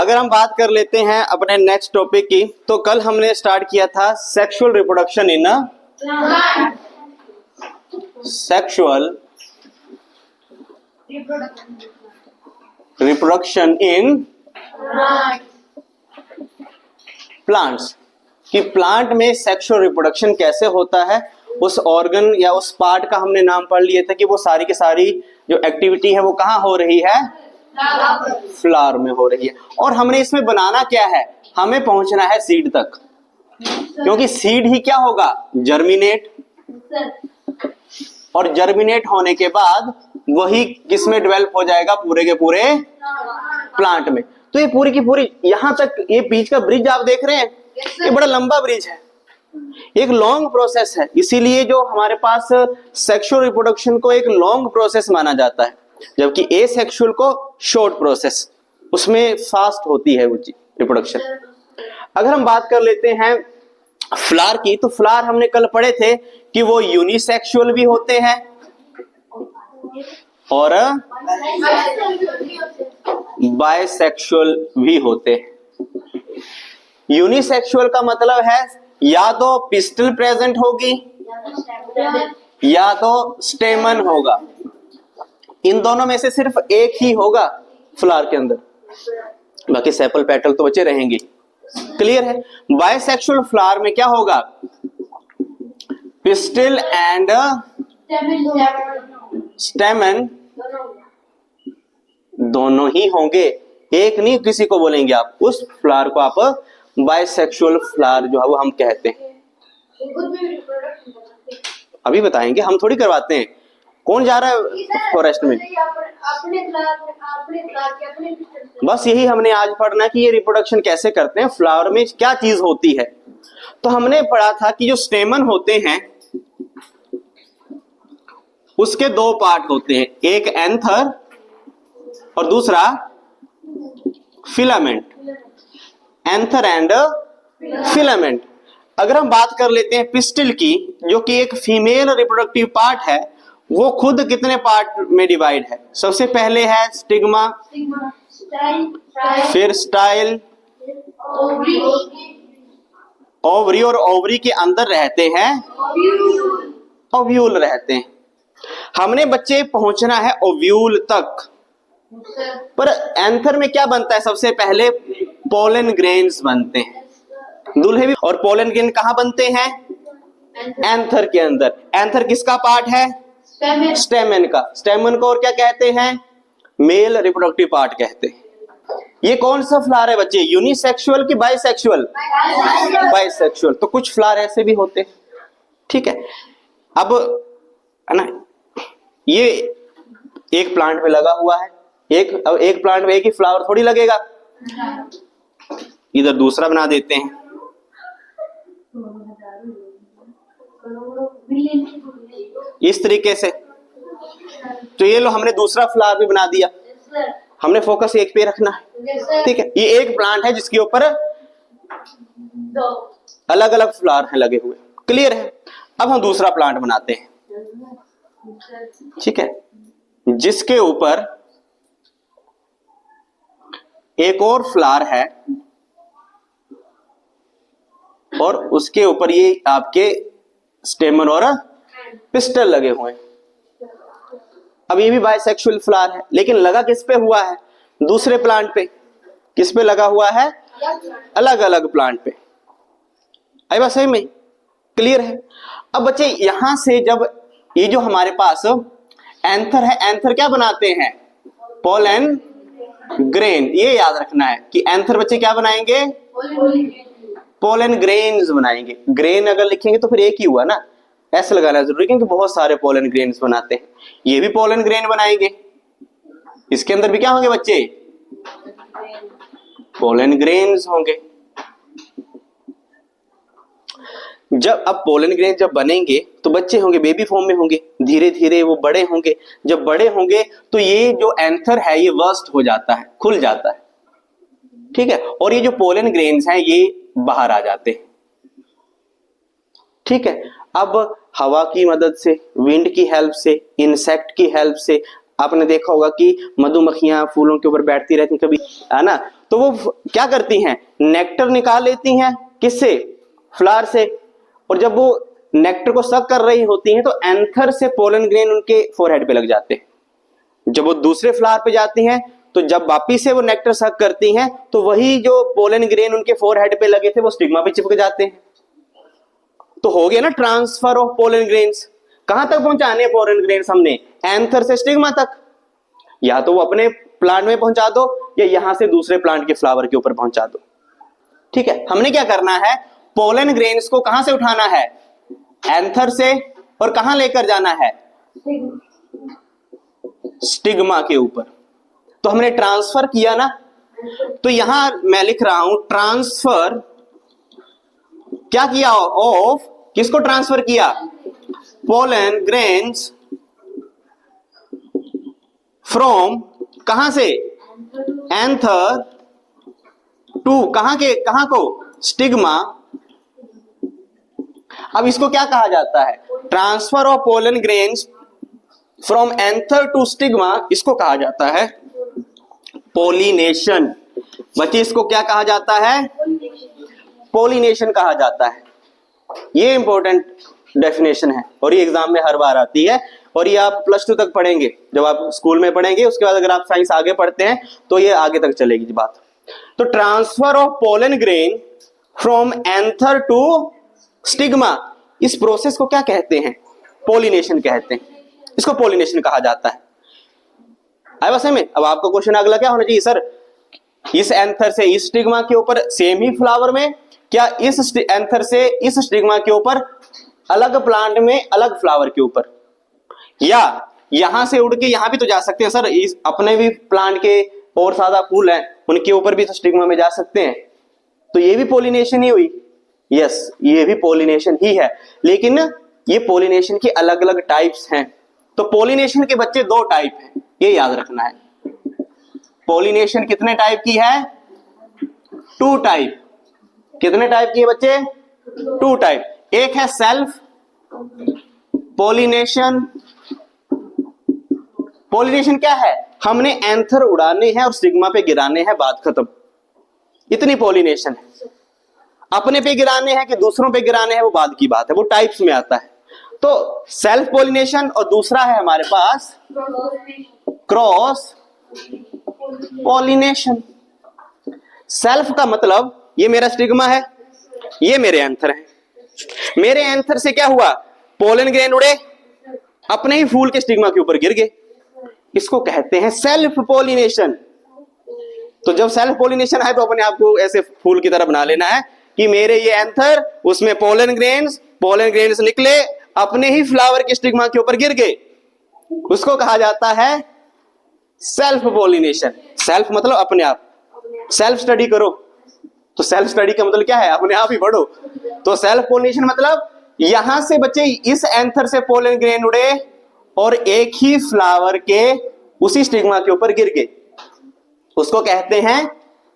अगर हम बात कर लेते हैं अपने नेक्स्ट टॉपिक की, तो कल हमने स्टार्ट किया था sexual reproduction in sexual reproduction in plants, कि प्लांट में सेक्सुअल रिप्रोडक्शन कैसे होता है। उस ऑर्गन या उस पार्ट का हमने नाम पढ़ लिया था कि वो सारी की सारी जो एक्टिविटी है वो कहाँ हो रही है, फ्लावर में हो रही है। और हमने इसमें बनाना क्या है, हमें पहुंचना है सीड तक, क्योंकि सीड ही क्या होगा, जर्मिनेट, और जर्मिनेट होने के बाद वही किसमें डेवलप हो जाएगा, पूरे के पूरे प्लांट में। तो ये पूरी की पूरी यहां तक ये बीच का ब्रिज आप देख रहे हैं, ये बड़ा लंबा ब्रिज है, एक लॉन्ग प्रोसेस है। इसीलिए जो हमारे पास सेक्सुअल रिप्रोडक्शन को एक लॉन्ग प्रोसेस माना जाता है, जबकि ए सेक्सुअल को शॉर्ट प्रोसेस, उसमें फास्ट होती है वो रिप्रोडक्शन। अगर हम बात कर लेते हैं फ्लावर की, तो फ्लावर हमने कल पढ़े थे कि वो यूनिसेक्सुअल भी होते हैं और बायसेक्सुअल भी होते हैं। यूनिसेक्सुअल का मतलब है या तो पिस्टल प्रेजेंट होगी या तो स्टेमन होगा, इन दोनों में से सिर्फ एक ही होगा फ्लावर के अंदर, बाकी सेपल पेटल तो बचे रहेंगे। क्लियर है। बायसेक्सुअल फ्लावर में क्या होगा, पिस्टल एंड स्टेमन दोनों ही होंगे, एक नहीं किसी को बोलेंगे आप, उस फ्लावर को आप बायसेक्सुअल फ्लावर जो है वो हम कहते हैं। अभी बताएंगे, हम थोड़ी करवाते हैं। कौन जा रहा है फॉरेस्ट में, बस यही हमने आज पढ़ना कि ये रिप्रोडक्शन कैसे करते हैं, फ्लावर में क्या चीज होती है। तो हमने पढ़ा था कि जो स्टेमन होते हैं उसके दो पार्ट होते हैं, एक एंथर और दूसरा फिलामेंट, एंथर एंड फिलामेंट। अगर हम बात कर लेते हैं पिस्टिल की, जो कि एक फीमेल रिप्रोडक्टिव पार्ट है, वो खुद कितने पार्ट में डिवाइड है। सबसे पहले है स्टिग्मा, फिर स्टाइल, ओवरी, और ओवरी के अंदर रहते हैं ओव्यूल रहते हैं। हमने बच्चे पहुंचना है ओव्यूल तक, पर एंथर में क्या बनता है, सबसे पहले पोलन ग्रेन्स बनते हैं, दूल्हे भी। और पोलन ग्रेन कहां बनते हैं, एंथर के अंदर। एंथर किसका पार्ट है, स्टेमन का। स्टेमन को और क्या कहते हैं, मेल रिप्रोडक्टिव पार्ट कहते हैं। ये कौन सा फ्लावर है बच्चे, यूनिसेक्सुअल की बाइसेक्सुअल, बाइसेक्सुअल। तो कुछ फ्लावर ऐसे भी होते हैं, ठीक है। अब है ना, ये एक प्लांट में लगा हुआ है, अब एक प्लांट में एक ही फ्लावर थोड़ी लगेगा, इधर दूसरा बना देते हैं। इस तरीके से, तो ये लो हमने दूसरा फ्लावर भी बना दिया। हमने फोकस एक पे रखना है, ठीक है। ये एक प्लांट है जिसके ऊपर अलग अलग फ्लावर हैं लगे हुए, क्लियर है। अब हम दूसरा प्लांट बनाते हैं, ठीक है, जिसके ऊपर एक और फ्लावर है और उसके ऊपर ये आपके स्टेमन और पिस्टल लगे हुए हैं। अब ये भी बाइसेक्सुअल फ्लावर है, लेकिन लगा किस पे हुआ है, दूसरे प्लांट पे। किस पे लगा हुआ है, अलग अलग प्लांट पे। आई बात सही में, क्लियर है। अब बच्चे यहां से जब ये जो हमारे पास एंथर है, एंथर क्या बनाते हैं, पोलन ग्रेन। ये याद रखना है कि एंथर बच्चे क्या बनाएंगे, पोलन ग्रेन्स बनाएंगे। ग्रेन अगर लिखेंगे तो फिर एक ही हुआ ना, ऐसे लगाना जरूरी, क्योंकि बहुत सारे पोलन ग्रेन्स बनाते हैं। ये भी पोलन ग्रेन बनाएंगे, इसके अंदर भी क्या होंगे बच्चे, पोलन ग्रेन्स होंगे। जब अब पोलन ग्रेन जब बनेंगे तो बच्चे होंगे बेबी फॉर्म में होंगे, धीरे धीरे वो बड़े होंगे। जब बड़े होंगे तो ये जो एंथर है ये वर्स्ट हो जाता है, खुल जाता है, ठीक है। और ये जो पोलन ग्रेन्स हैं ये बाहर आ जाते हैं, ठीक है। अब हवा की मदद से, विंड की हेल्प से, इंसेक्ट की हेल्प से, आपने देखा होगा कि मधुमक्खियां फूलों के ऊपर बैठती रहती कभी, है ना, तो वो क्या करती हैं, नेक्टर निकाल लेती हैं, किससे, फ्लावर से। और जब वो नेक्टर को सक कर रही होती हैं तो एंथर से पोलन ग्रेन उनके फोरहेड पे लग जाते हैं। जब वो दूसरे फ्लावर पे जाती हैं तो जब वापिस से वो नेक्टर सक करती हैं तो वही जो पोलन ग्रेन उनके फोरहेड पे लगे थे वो स्टिग्मा पे चिपक जाते हैं। तो हो गया ना ट्रांसफर ऑफ पोलन ग्रेन्स। कहां तक पहुंचाने पोलन ग्रेन्स हमने, एंथर से स्टिग्मा तक। या तो वो अपने प्लांट में पहुंचा दो या यहां से दूसरे प्लांट के फ्लावर के ऊपर पहुंचा दो। ठीक है, हमने क्या करना है, पोलन ग्रेन्स को कहां से उठाना है, एंथर से, और कहां लेकर जाना है, स्टिग्मा के ऊपर। तो हमने ट्रांसफर किया ना, तो यहां मैं लिख रहा हूं ट्रांसफर, क्या किया, ऑफ, किसको ट्रांसफर किया, पोलन ग्रेन्स फ्रॉम, कहां से, एंथर टू, कहां को, स्टिग्मा। अब इसको क्या कहा जाता है, transfer of pollen grains from anther to stigma, इसको कहा जाता है पोलिनेशन। बच्चे इसको क्या कहा जाता है, पोलिनेशन कहा जाता है। ये इंपॉर्टेंट डेफिनेशन है और ये एग्जाम में हर बार आती है, और ये आप +2 तक पढ़ेंगे। जब आप स्कूल में पढ़ेंगे उसके बाद अगर आप साइंस आगे पढ़ते हैं तो ये आगे तक चलेगी बात। तो transfer of pollen grain from anther to stigma, इस प्रोसेस को क्या कहते हैं, पोलिनेशन कहते हैं। इसको पोलिनेशन कहा जाता है। आया समझ में। अब आपका क्वेश्चन अगला क्या होना चाहिए, सर इस एंथर से इस स्टिग्मा के ऊपर सेम ही फ्लावर में, क्या इस एंथर से इस स्टिग्मा के ऊपर अलग प्लांट में अलग फ्लावर के ऊपर, या यहां से उड़ के यहां भी तो जा सकते हैं सर, इस अपने भी प्लांट के और सादा फूल हैं उनके ऊपर भी तो स्टिग्मा में जा सकते हैं। तो ये भी पोलिनेशन ही हुई। यस, ये भी पोलिनेशन ही है, लेकिन ये पोलिनेशन के अलग अलग टाइप्स हैं। तो पोलिनेशन के बच्चे 2 टाइप हैं, ये याद रखना है। पोलिनेशन कितने टाइप की है, 2 टाइप। कितने टाइप की है बच्चे, 2 टाइप। एक है सेल्फ पोलिनेशन। पोलिनेशन क्या है, हमने एंथर उड़ाने हैं और स्टिग्मा पे गिराने हैं, बात खत्म। इतनी पोलिनेशन है। अपने पे गिराने हैं कि दूसरों पे गिराने हैं वो बाद की बात है, वो टाइप्स में आता है। तो सेल्फ पोलिनेशन, और दूसरा है हमारे पास क्रॉस पोलिनेशन। सेल्फ का मतलब ये मेरा स्टिग्मा है, ये मेरे एंथर है। मेरे एंथर से क्या हुआ, पोलन ग्रेन उड़े, अपने ही फूल के स्टिग्मा के ऊपर गिर गए, इसको कहते हैं सेल्फ पोलिनेशन। तो जब सेल्फ पोलिनेशन है तो अपने आप को ऐसे फूल की तरह बना लेना है कि मेरे ये एंथर, उसमें पोलन ग्रेन्स निकले, अपने ही फ्लावर के स्टिग्मा के ऊपर गिर गए, उसको कहा जाता है सेल्फ पोलिनेशन। सेल्फ मतलब अपने आप। सेल्फ स्टडी करो तो सेल्फ स्टडी का मतलब क्या है, अपने आप ही बढ़ो। तो सेल्फ पोलिनेशन मतलब यहां से बच्चे इस एंथर से पोलन ग्रेन उड़े और एक ही फ्लावर के उसी स्टिग्मा के ऊपर गिर गए, उसको कहते हैं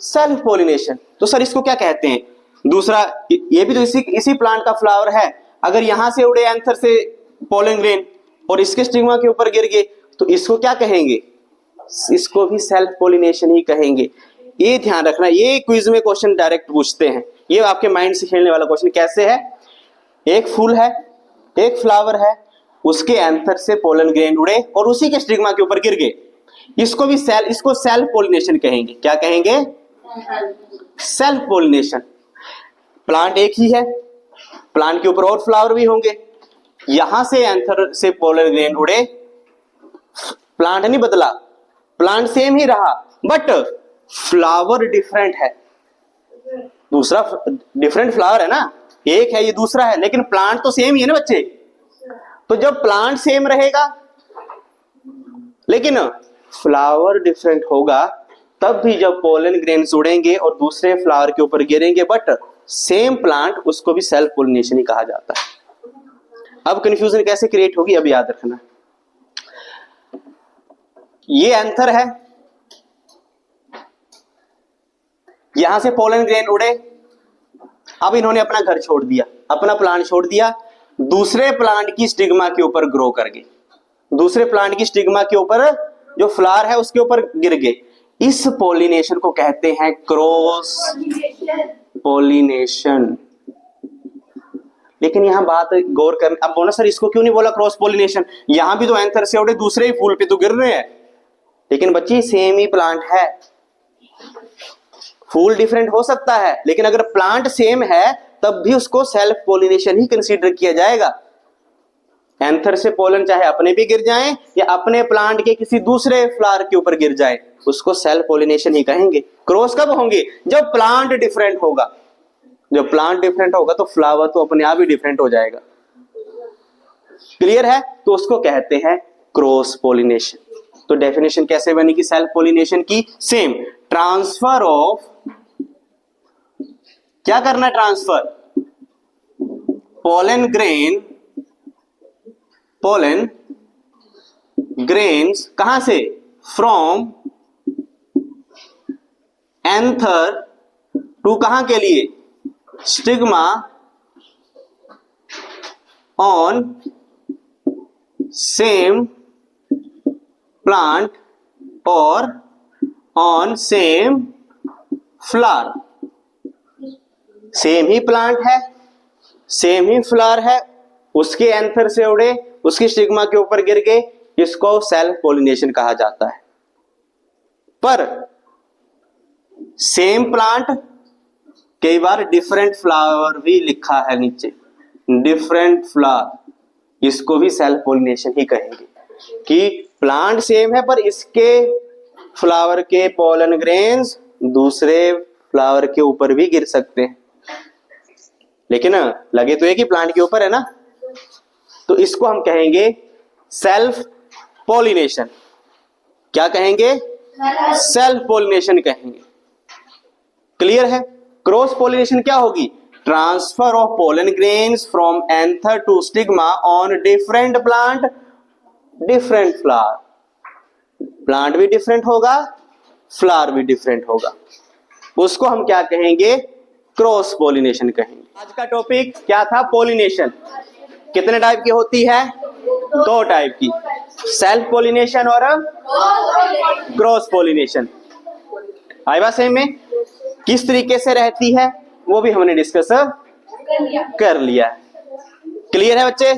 सेल्फ पोलिनेशन। तो सर इसको क्या कहते हैं, दूसरा ये भी तो इसी प्लांट का फ्लावर है, अगर यहां से उड़े एंथर से पोलन ग्रेन और इसके स्टिग्मा के ऊपर गिर गए तो इसको क्या कहेंगे, इसको भी सेल्फ पोलिनेशन ही कहेंगे। ये ध्यान रखना, ये क्विज में क्वेश्चन डायरेक्ट पूछते हैं, ये आपके माइंड से खेलने वाला क्वेश्चन। कैसे है, एक फूल है, एक फ्लावर है, उसके एंथर से पोलन ग्रेन उड़े और उसी के स्टिग्मा के ऊपर गिर गए, इसको सेल्फ पोलिनेशन कहेंगे। क्या कहेंगे, सेल्फ पोलिनेशन। प्लांट एक ही है, प्लांट के ऊपर और फ्लावर भी होंगे, यहां से एंथर से पोलन ग्रेन उड़े, प्लांट नहीं बदला, प्लांट सेम ही रहा, बट फ्लावर डिफरेंट है। दूसरा डिफरेंट फ्लावर है ना, एक है ये दूसरा है, लेकिन प्लांट तो सेम ही है ना बच्चे। तो जब प्लांट सेम रहेगा लेकिन फ्लावर डिफरेंट होगा, तब भी जब पोलन ग्रेन्स उड़ेंगे और दूसरे फ्लावर के ऊपर गिरेंगे बट सेम प्लांट, उसको भी सेल्फ पोलिनेशन ही कहा जाता है। अब कंफ्यूजन कैसे क्रिएट होगी, अब याद रखना। ये एंथर है, यहां से पोलन ग्रेन उड़े, अब इन्होंने अपना घर छोड़ दिया, अपना प्लांट छोड़ दिया, दूसरे प्लांट की स्टिग्मा के ऊपर ग्रो कर गए, दूसरे प्लांट की स्टिग्मा के ऊपर जो फ्लावर है उसके ऊपर गिर गए। इस पोलिनेशन को कहते हैं क्रॉस पोलिनेशन। लेकिन यहां बात गौर कर, अब बोला सर इसको क्यों नहीं बोला क्रॉस पोलिनेशन, यहां भी तो एंथर से उड़े दूसरे ही फूल पे तो गिर रहे हैं। लेकिन बच्ची सेम ही प्लांट है, फूल डिफरेंट हो सकता है लेकिन अगर प्लांट सेम है तब भी उसको सेल्फ पोलिनेशन ही कंसीडर किया जाएगा। एंथर से पोलन चाहे अपने भी गिर जाएं या अपने प्लांट के किसी दूसरे फ्लावर के ऊपर गिर जाए, उसको सेल्फ पोलिनेशन ही कहेंगे। क्रॉस कब होंगे, जब प्लांट डिफरेंट होगा। जब प्लांट डिफरेंट होगा तो फ्लावर तो अपने आप ही डिफरेंट हो जाएगा। क्लियर है, तो उसको कहते हैं क्रॉस पोलिनेशन। तो डेफिनेशन कैसे बनेगी सेल्फ पोलिनेशन की, सेम, ट्रांसफर ऑफ, क्या करना है ट्रांसफर, पोलन ग्रेन्स कहां से, फ्रॉम एंथर टू कहां के लिए, स्टिग्मा ऑन सेम प्लांट और on same flower. Same he plant है, सेम ही फ्लावर है, उसके एंथर से उड़े, उसकी स्टिग्मा के ऊपर गिर गए, इसको सेल्फ पोलिनेशन कहा जाता है। पर सेम प्लांट, कई बार डिफरेंट फ्लावर भी लिखा है नीचे, डिफरेंट फ्लावर, इसको भी सेल्फ पोलिनेशन ही कहेंगे कि प्लांट सेम है पर इसके फ्लावर के पोलन ग्रेन्स दूसरे फ्लावर के ऊपर भी गिर सकते हैं, लेकिन लगे तो एक ही प्लांट के ऊपर है ना, तो इसको हम कहेंगे सेल्फ पोलिनेशन। क्या कहेंगे, सेल्फ पोलिनेशन कहेंगे। क्लियर है। क्रॉस पोलिनेशन क्या होगी, transfer of pollen grains from anther to stigma on different plant different flower. Plant भी डिफरेंट होगा, फ्लावर भी डिफरेंट होगा, उसको हम क्या कहेंगे, क्रॉस पोलिनेशन कहेंगे। आज का टॉपिक क्या था, पोलिनेशन। कितने टाइप की होती है, दो टाइप की, सेल्फ पोलिनेशन और क्रॉस पोलिनेशन। आई बात समझ में, किस तरीके से रहती है वो भी हमने डिस्कस कर लिया। क्लियर है बच्चे।